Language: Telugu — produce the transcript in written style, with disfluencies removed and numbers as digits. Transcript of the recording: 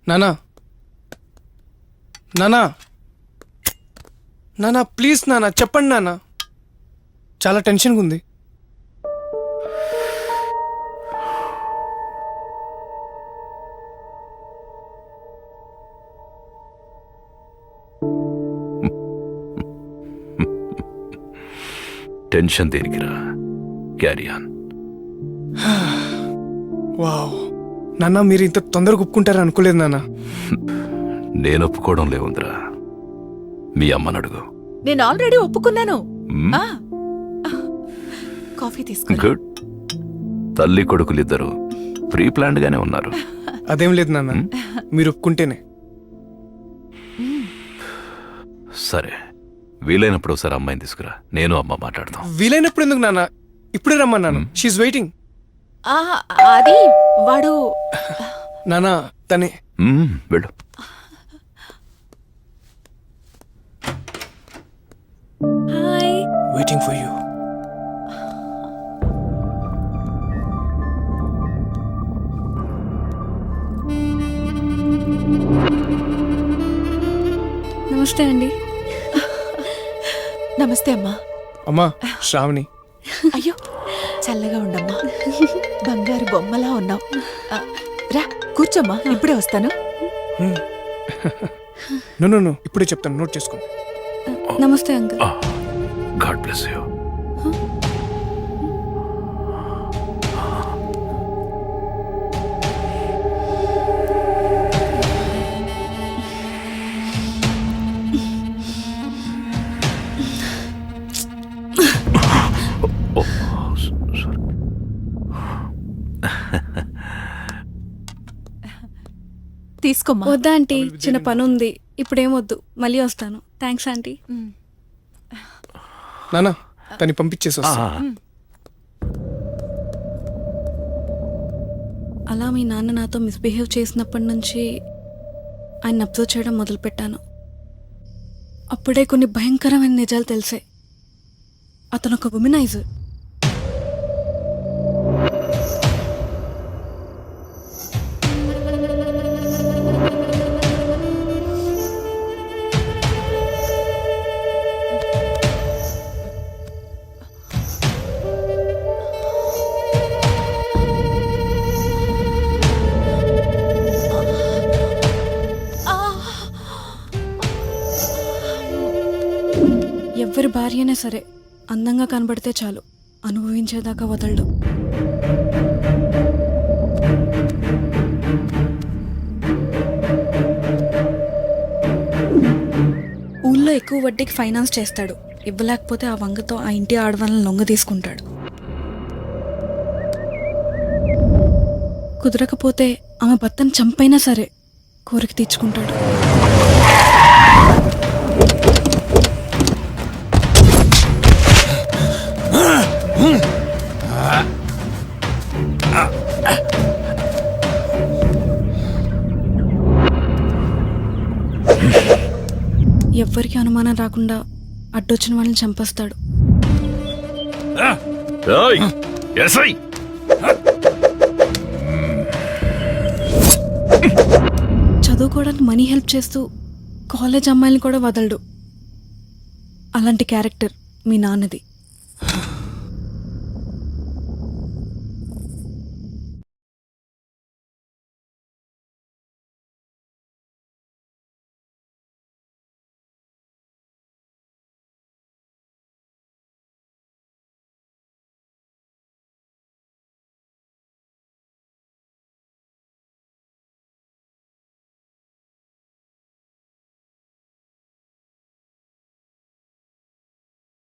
నానా నానా నానా ప్లీజ్ నానా చెప్పండి నానా, చాలా టెన్షన్గా ఉంది. టెన్షన్ దేనికిరా, క్యారీ ఆన్. వావ్ నాన్న, మీరు ఇంత తొందరగా ఒప్పుకుంటారని అనుకోలేదు నాన్న. నేను ఒప్పుకోవడం లేవుందిరా, మీ అమ్మని అడుగు. నేను ఆల్రెడీ ఒప్పుకున్నాను. మ్మ్. కాఫీ తీసుకో. గుడ్. తల్లి కొడుకులిద్దరూ ప్రీ ప్లాన్డ్ గానే ఉన్నారు. అదేం లేదు నాన్న, మీరు ఒప్పుకుంటేనే. సరే, వీలైనప్పుడు ఒకసారి అమ్మాయిని తీసుకురా, నేను అమ్మ మాట్లాడతాం. వీలైనప్పుడు ఎందుకు నాన్న, ఇప్పుడే రమ్మన్నాను. షీఈ్ వెయిటింగ్. అది వాడు నానా తనే. వెళ్ళు. హాయ్. Waiting for you. నమస్తే అండి. నమస్తే అమ్మా. అమ్మా శ్రావణి. అయ్యో చల్లగా ఉండమ్మా, బంగారు బొమ్మలా ఉన్నావు. రా కూర్చోమ్మా, ఇప్పుడే వస్తాను. నో ఇప్పుడే చెప్తాను, నోట్ చేసుకో. నమస్తే అంకుల్. God bless you. తీసుకోమ్మా. వద్దా ఆంటీ, చిన్న పని ఉంది, ఇప్పుడేమొద్దు, మళ్ళీ వస్తాను. Thanks aunty. నానా తని పంపించేసి వస్తా. అలా మీ నాన్న నాతో మిస్బిహేవ్ చేసినప్పటి నుంచి ఆయన అబ్జర్వ్ చేయడం మొదలుపెట్టాను. అప్పుడే కొన్ని భయంకరమైన నిజాలు తెలిసాయి. అతను ఒక ఉమెనైజర్. ఎవరి భార్య అయినా సరే అందంగా కనబడితే చాలు, అనుభవించేదాకా వదలడు. ఊళ్ళో ఎక్కువ వడ్డీకి ఫైనాన్స్ చేస్తాడు. ఇవ్వలేకపోతే ఆ వంగతో ఆ ఇంటి ఆడవాళ్ళని లొంగ తీసుకుంటాడు. కుదరకపోతే ఆమె భర్తను చంపైనా సరే కోరిక తీర్చుకుంటాడు. ఎవ్వరికి అనుమానం రాకుండా అడ్డొచ్చిన వాళ్ళని చంపేస్తాడు. చదువుకోవడానికి మనీ హెల్ప్ చేస్తూ కాలేజ్ అమ్మాయిని కూడా వదలడు. అలాంటి క్యారెక్టర్ మీ నాన్నది.